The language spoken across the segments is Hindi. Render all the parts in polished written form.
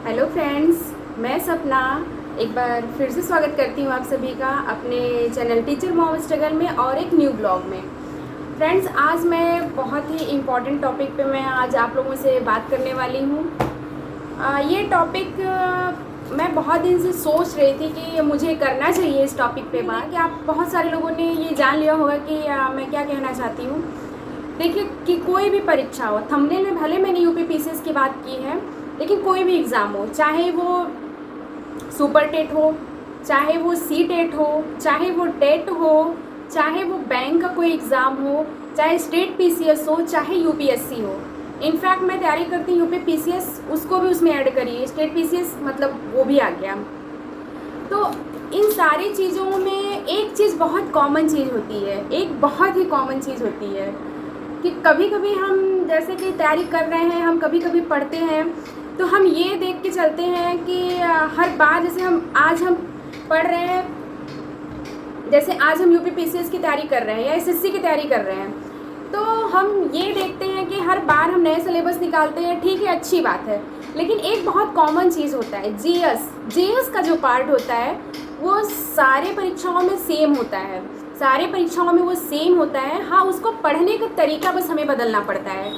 हेलो फ्रेंड्स, मैं सपना एक बार फिर से स्वागत करती हूँ आप सभी का अपने चैनल टीचर मॉम स्ट्रगल में और एक न्यू ब्लॉग में। फ्रेंड्स, आज मैं बहुत ही इम्पॉर्टेंट टॉपिक पे मैं आज आप लोगों से बात करने वाली हूँ। ये टॉपिक मैं बहुत दिन से सोच रही थी कि मुझे करना चाहिए इस टॉपिक पे बात। कि आप बहुत सारे लोगों ने ये जान लिया होगा कि मैं क्या कहना चाहती हूँ। देखिए कि कोई भी परीक्षा हो, थंबनेल में भले मैंने यूपी पीसीएस की बात की है, लेकिन कोई भी एग्ज़ाम हो, चाहे वो सुपर टेट हो, चाहे वो सी टेट हो, चाहे वो टेट हो, चाहे वो बैंक का कोई एग्ज़ाम हो, चाहे स्टेट पीसीएस हो, चाहे यूपीएससी हो। इनफैक्ट मैं तैयारी करती हूँ यूपी पीसीएस, उसको भी उसमें ऐड करिए, स्टेट पीसीएस मतलब वो भी आ गया। तो इन सारी चीज़ों में एक चीज़ बहुत कॉमन चीज़ होती है, एक बहुत ही कॉमन चीज़ होती है कि कभी कभी हम जैसे कि तैयारी कर रहे हैं, हम कभी कभी पढ़ते हैं तो हम ये देख के चलते हैं कि हर बार जैसे आज हम पढ़ रहे हैं, जैसे आज हम यूपी पीसीएस की तैयारी कर रहे हैं या एसएससी की तैयारी कर रहे हैं, तो हम ये देखते हैं कि हर बार हम नए सिलेबस निकालते हैं। ठीक है, अच्छी बात है, लेकिन एक बहुत कॉमन चीज़ होता है जीएस का जो पार्ट होता है वो सारे परीक्षाओं में सेम होता है, सारे परीक्षाओं में वो सेम होता है। हाँ, उसको पढ़ने का तरीका बस हमें बदलना पड़ता है,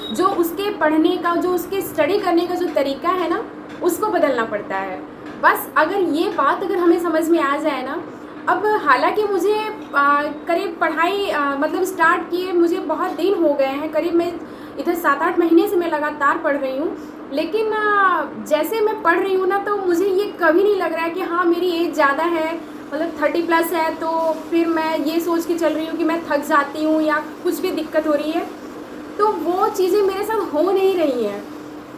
जो उसके पढ़ने का, जो उसके स्टडी करने का जो तरीका है ना, उसको बदलना पड़ता है। बस अगर ये बात अगर हमें समझ में आ जाए ना। अब हालांकि मुझे करीब पढ़ाई मतलब स्टार्ट किए मुझे बहुत दिन हो गए हैं, करीब मैं इधर 7-8 महीने से मैं लगातार पढ़ रही हूँ, लेकिन जैसे मैं पढ़ रही हूँ ना, तो मुझे ये कभी नहीं लग रहा है कि हाँ मेरी एज ज़्यादा है, मतलब 30+ है, तो फिर मैं ये सोच के चल रही हूँ कि मैं थक जाती हूँ या कुछ भी दिक्कत हो रही है। तो वो चीज़ें मेरे साथ हो नहीं रही हैं।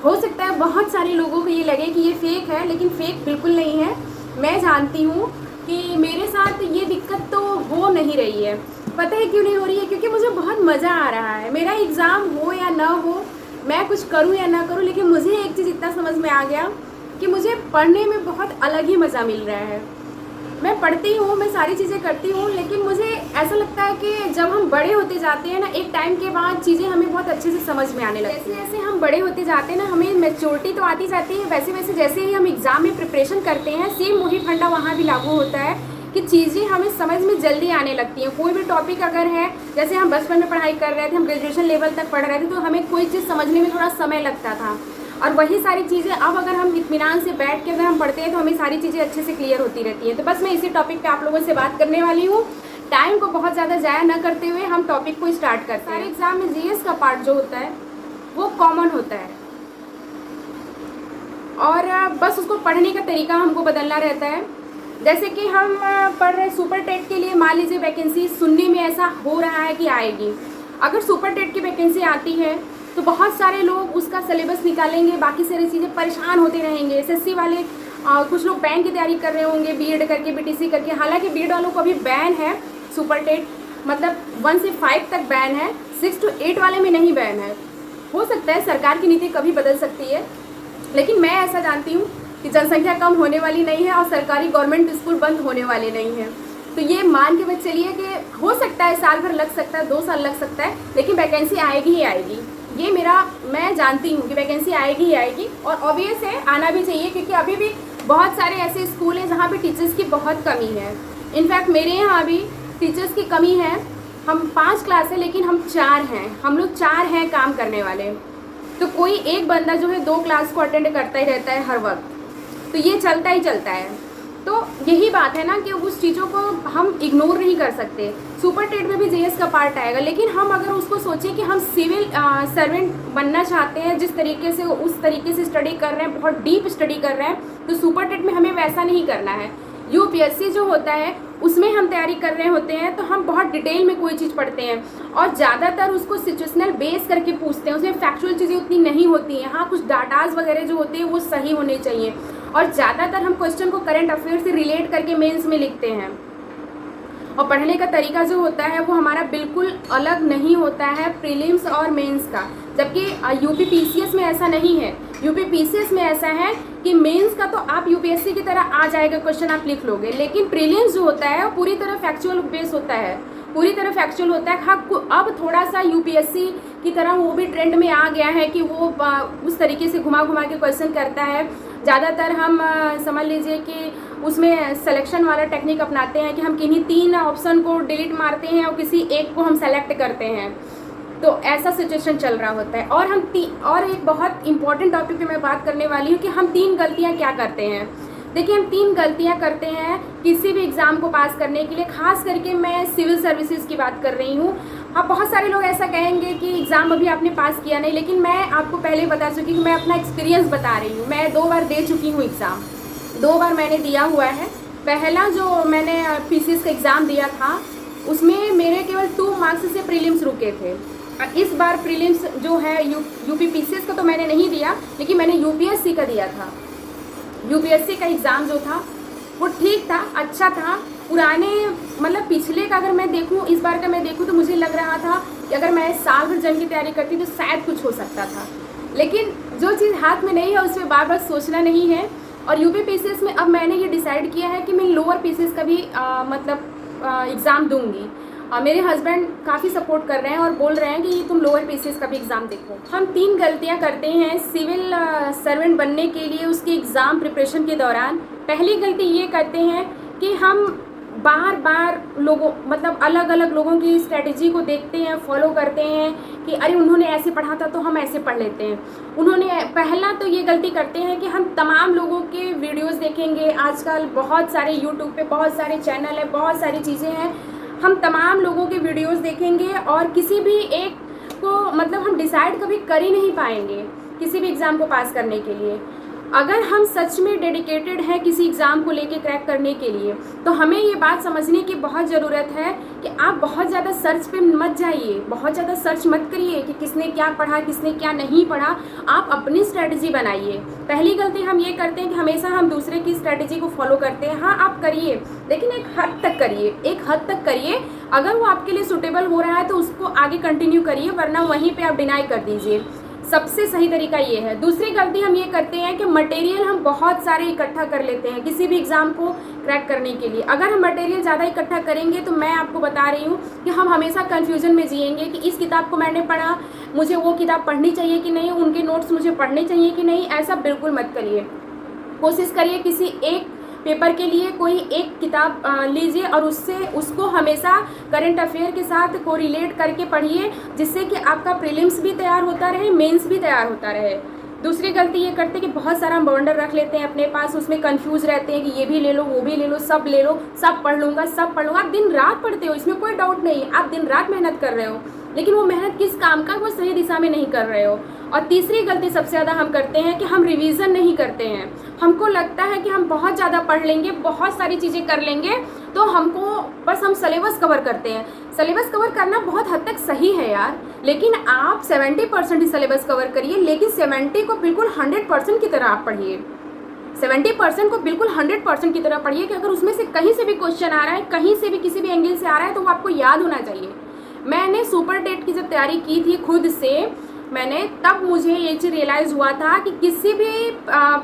हो सकता है बहुत सारे लोगों को ये लगे कि ये फेक है, लेकिन फेक बिल्कुल नहीं है। मैं जानती हूँ कि मेरे साथ ये दिक्कत तो हो नहीं रही है। पता है क्यों नहीं हो रही है? क्योंकि मुझे बहुत मज़ा आ रहा है। मेरा एग्ज़ाम हो या ना हो, मैं कुछ करूँ या ना करूँ, लेकिन मुझे एक चीज़ इतना समझ में आ गया कि मुझे पढ़ने में बहुत अलग ही मज़ा मिल रहा है। मैं पढ़ती हूँ, मैं सारी चीज़ें करती हूँ, लेकिन मुझे ऐसा लगता है कि जब हम बड़े होते जाते हैं ना, एक टाइम के बाद चीज़ें हमें बहुत अच्छे से समझ में आने लगती हैं। जैसे जैसे हम बड़े होते जाते हैं ना, हमें मैच्योरिटी तो आती जाती है, वैसे वैसे जैसे ही हम एग्ज़ाम में प्रिपरेशन करते हैं, सेम वही फंडा वहाँ भी लागू होता है कि चीज़ें हमें समझ में जल्दी आने लगती हैं। कोई भी टॉपिक अगर है, जैसे हम बचपन में पढ़ाई कर रहे थे, हम ग्रेजुएशन लेवल तक पढ़ रहे थे, तो हमें कोई चीज़ समझने में थोड़ा समय लगता था, और वही सारी चीज़ें अब अगर हम इत्मीनान से बैठ के अगर हम पढ़ते हैं तो हमें सारी चीज़ें अच्छे से क्लियर होती रहती हैं। तो बस मैं इसी टॉपिक पे आप लोगों से बात करने वाली हूँ। टाइम को बहुत ज़्यादा ज़ाया न करते हुए हम टॉपिक को स्टार्ट करते हैं। सारे एग्जाम में जीएस का पार्ट जो होता है वो कॉमन होता है, और बस उसको पढ़ने का तरीका हमको बदलना रहता है। जैसे कि हम पढ़ रहे सुपर टेट के लिए, मान लीजिए वैकेंसी सुनने में ऐसा हो रहा है कि आएगी। अगर सुपर टेट की वैकेंसी आती है तो बहुत सारे लोग उसका सिलेबस निकालेंगे, बाकी सारी चीज़ें परेशान होते रहेंगे। एसएससी वाले कुछ लोग बैंक की तैयारी कर रहे होंगे, बीएड करके, बीटीसी करके। हालांकि बीएड वालों को अभी बैन है सुपर टेट, मतलब 1 से 5 तक बैन है, 6 to 8 वाले में नहीं बैन है। हो सकता है सरकार की नीति कभी बदल सकती है, लेकिन मैं ऐसा जानती हूँ कि जनसंख्या कम होने वाली नहीं है और सरकारी गवर्नमेंट स्कूल बंद होने वाले नहीं हैं। तो ये मान के बस चलिए कि हो सकता है साल भर लग सकता है, 2 साल लग सकता है, लेकिन वैकेंसी आएगी ही आएगी। ये मैं जानती हूँ कि वैकेंसी आएगी ही आएगी, और ऑब्वियस है आना भी चाहिए, क्योंकि अभी भी बहुत सारे ऐसे स्कूल हैं जहाँ पे टीचर्स की बहुत कमी है। इनफैक्ट मेरे यहाँ भी टीचर्स की कमी है। हम 5 क्लास है, लेकिन हम 4 हैं, हम लोग 4 हैं काम करने वाले। तो कोई एक बंदा जो है 2 क्लास को अटेंड करता ही रहता है हर वक्त, तो ये चलता ही चलता है। तो यही बात है ना कि उस चीज़ों को हम इग्नोर नहीं कर सकते। सुपर टेट में भी जीएस का पार्ट आएगा, लेकिन हम अगर उसको सोचें कि हम सिविल सर्वेंट बनना चाहते हैं, जिस तरीके से उस तरीके से स्टडी कर रहे हैं, बहुत डीप स्टडी कर रहे हैं, तो सुपर टेट में हमें वैसा नहीं करना है। यूपीएससी जो होता है उसमें हम तैयारी कर रहे होते हैं, तो हम बहुत डिटेल में कोई चीज़ पढ़ते हैं, और ज़्यादातर उसको सिचुएशनल बेस करके पूछते हैं। उसमें फैक्चुअल चीज़ें उतनी नहीं होती हैं। हाँ, कुछ डाटाज वगैरह जो होते हैं वो सही होने चाहिए, और ज़्यादातर हम क्वेश्चन को करंट अफेयर से रिलेट करके मेंस में लिखते हैं। और पढ़ने का तरीका जो होता है वो हमारा बिल्कुल अलग नहीं होता है प्रीलिम्स और मेंस का, जबकि यूपी पीसीएस में ऐसा नहीं है। यूपी पीसीएस में ऐसा है कि मेंस का तो आप यूपीएससी की तरह आ जाएगा, क्वेश्चन आप लिख लोगे, लेकिन प्रीलिम्स जो होता है वो पूरी तरह फैक्चुअल बेस होता है, पूरी तरह फैक्चुअल होता है। हाँ, अब थोड़ा सा यूपीएससी की तरह वो भी ट्रेंड में आ गया है कि वो उस तरीके से घुमा घुमा के क्वेश्चन करता है, ज़्यादातर हम समझ लीजिए कि उसमें सिलेक्शन वाला टेक्निक अपनाते हैं कि हम किन्हीं 3 ऑप्शन को डिलीट मारते हैं और किसी एक को हम सेलेक्ट करते हैं। तो ऐसा सिचुएशन चल रहा होता है। और एक बहुत इंपॉर्टेंट टॉपिक पे मैं बात करने वाली हूँ कि हम 3 गलतियाँ क्या करते हैं। देखिए, हम 3 गलतियाँ करते हैं किसी भी एग्ज़ाम को पास करने के लिए, खास करके मैं सिविल सर्विसेज की बात कर रही हूँ। अब बहुत सारे लोग ऐसा कहेंगे कि एग्ज़ाम अभी आपने पास किया नहीं, लेकिन मैं आपको पहले बता चुकी हूँ, मैं अपना एक्सपीरियंस बता रही हूँ। मैं 2 बार दे चुकी हूँ एग्ज़ाम, 2 बार मैंने दिया हुआ है। पहला जो मैंने पीसीएस का एग्ज़ाम दिया था उसमें मेरे केवल 2 मार्क्स से प्रीलिम्स रुके थे। इस बार प्रीलिम्स जो है यूपी पीसीएस का तो मैंने नहीं दिया, लेकिन मैंने यूपीएससी का दिया था। यूपीएससी का एग्ज़ाम जो था वो ठीक था, अच्छा था। पुराने मतलब पिछले का अगर मैं देखूं, इस बार का मैं देखूं तो मुझे लग रहा था कि अगर मैं साल भर जंग की तैयारी करती तो शायद कुछ हो सकता था, लेकिन जो चीज़ हाथ में नहीं है उसमें बार बार सोचना नहीं है। और यूपी पीसीएस में अब मैंने ये डिसाइड किया है कि मैं लोअर पीसीएस का भी एग्ज़ाम दूंगी। मेरे हस्बैंड काफ़ी सपोर्ट कर रहे हैं और बोल रहे हैं कि तुम लोअर पीसीएस का भी एग्ज़ाम देखो। हम 3 गलतियां करते हैं सिविल सर्वेंट बनने के लिए उसके एग्ज़ाम प्रिपरेशन के दौरान। पहली गलती ये करते हैं कि हम बार बार अलग अलग लोगों की स्ट्रेटजी को देखते हैं, फॉलो करते हैं कि अरे उन्होंने ऐसे पढ़ा था तो हम ऐसे पढ़ लेते हैं। पहला तो ये गलती करते हैं कि हम तमाम लोगों के वीडियोस देखेंगे। आजकल बहुत सारे यूट्यूब पे बहुत सारे चैनल है, बहुत सारी चीज़ें हैं, हम तमाम लोगों के वीडियोस देखेंगे और किसी भी एक को हम डिसाइड कभी कर ही नहीं पाएंगे किसी भी एग्ज़ाम को पास करने के लिए। अगर हम सच में डेडिकेटेड हैं किसी एग्ज़ाम को लेके क्रैक करने के लिए, तो हमें ये बात समझने की बहुत ज़रूरत है कि आप बहुत ज़्यादा सर्च पे मत जाइए, बहुत ज़्यादा सर्च मत करिए कि किसने क्या पढ़ा, किसने क्या नहीं पढ़ा। आप अपनी स्ट्रेटजी बनाइए। पहली गलती हम ये करते हैं कि हमेशा हम दूसरे की स्ट्रेटजी को फॉलो करते हैं। हाँ, आप करिए, लेकिन एक हद तक करिए। अगर वो आपके लिए सूटेबल हो रहा है तो उसको आगे कंटिन्यू करिए, वरना वहीं पर आप डिनाई कर दीजिए। सबसे सही तरीका ये है। दूसरी गलती हम ये करते हैं कि मटेरियल हम बहुत सारे इकट्ठा कर लेते हैं किसी भी एग्ज़ाम को क्रैक करने के लिए। अगर हम मटेरियल ज़्यादा इकट्ठा करेंगे तो मैं आपको बता रही हूँ कि हम हमेशा कन्फ्यूज़न में जिएंगे कि इस किताब को मैंने पढ़ा, मुझे वो किताब पढ़नी चाहिए कि नहीं, उनके नोट्स मुझे पढ़ने चाहिए कि नहीं। ऐसा बिल्कुल मत करिए। कोशिश करिए किसी एक पेपर के लिए कोई एक किताब लीजिए और उसको हमेशा करंट अफेयर के साथ कोरिलेट करके पढ़िए, जिससे कि आपका प्रीलिम्स भी तैयार होता रहे, मेंस भी तैयार होता रहे। दूसरी गलती ये करते हैं कि बहुत सारा बॉन्डर रख लेते हैं अपने पास, उसमें कंफ्यूज रहते हैं कि ये भी ले लो, वो भी ले लो, सब ले लो, सब पढ़ लूँगा। आप दिन रात पढ़ते हो, इसमें कोई डाउट नहीं, आप दिन रात मेहनत कर रहे हो, लेकिन वो मेहनत किस काम का, वो सही दिशा में नहीं कर रहे हो। और तीसरी गलती सबसे ज़्यादा हम करते हैं कि हम रिवीजन नहीं करते हैं। हमको लगता है कि हम बहुत ज़्यादा पढ़ लेंगे, बहुत सारी चीज़ें कर लेंगे, तो हम सिलेबस कवर करते हैं। सिलेबस कवर करना बहुत हद तक सही है यार, लेकिन आप 70% ही सिलेबस कवर करिए, लेकिन 70 को बिल्कुल 100% की तरह आप पढ़िए। 70% को बिल्कुल 100% की तरह पढ़िए कि अगर उसमें से कहीं से भी क्वेश्चन आ रहा है, कहीं से भी किसी भी एंगल से आ रहा है, तो वो आपको याद होना चाहिए। मैंने सुपर टेट की जब तैयारी की थी खुद से, तब मुझे ये चीज़ रियलाइज़ हुआ था कि किसी भी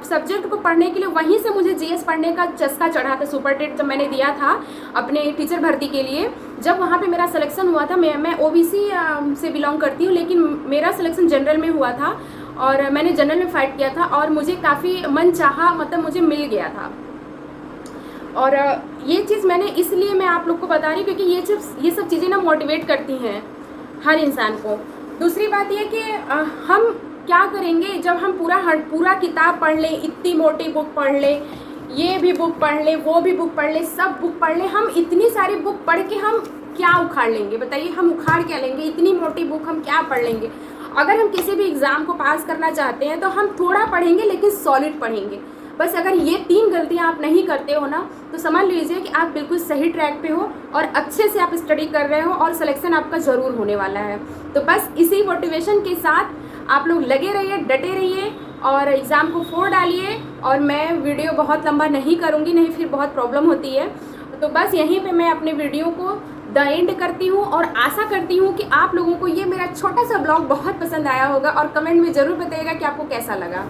सब्जेक्ट को पढ़ने के लिए वहीं से मुझे जीएस पढ़ने का चस्का चढ़ा था। सुपर टेट जब मैंने दिया था अपने टीचर भर्ती के लिए, जब वहाँ पे मेरा सिलेक्शन हुआ था, मैं ओबीसी से बिलोंग करती हूँ, लेकिन मेरा सिलेक्शन जनरल में हुआ था और मैंने जनरल में फ़ाइट किया था और मुझे काफ़ी मन चाहा, मुझे मिल गया था। और ये चीज़ इसलिए मैं आप लोग को बता रही हूँ क्योंकि ये सब चीज़ें मोटिवेट करती हैं हर इंसान को। दूसरी बात यह कि हम क्या करेंगे जब हम पूरा किताब पढ़ लें, इतनी मोटी बुक पढ़ लें, ये भी बुक पढ़ लें, वो भी बुक पढ़ लें, सब बुक पढ़ लें, हम इतनी सारी बुक पढ़ के हम क्या उखाड़ लेंगे बताइए? हम उखाड़ क्या लेंगे? इतनी मोटी बुक हम क्या पढ़ लेंगे? अगर हम किसी भी एग्ज़ाम को पास करना चाहते हैं तो हम थोड़ा पढ़ेंगे, लेकिन सॉलिड पढ़ेंगे। बस अगर ये 3 गलतियाँ आप नहीं करते हो ना, तो समझ लीजिए कि आप बिल्कुल सही ट्रैक पे हो और अच्छे से आप स्टडी कर रहे हो और सिलेक्शन आपका ज़रूर होने वाला है। तो बस इसी मोटिवेशन के साथ आप लोग लगे रहिए, डटे रहिए और एग्ज़ाम को फोड़ डालिए। और मैं वीडियो बहुत लंबा नहीं करूँगी, नहीं फिर बहुत प्रॉब्लम होती है। तो बस यहीं पर मैं अपने वीडियो को द एंड करती हूँ और आशा करती हूँ कि आप लोगों को ये मेरा छोटा सा ब्लॉग बहुत पसंद आया होगा और कमेंट में ज़रूर बताइएगा कि आपको कैसा लगा।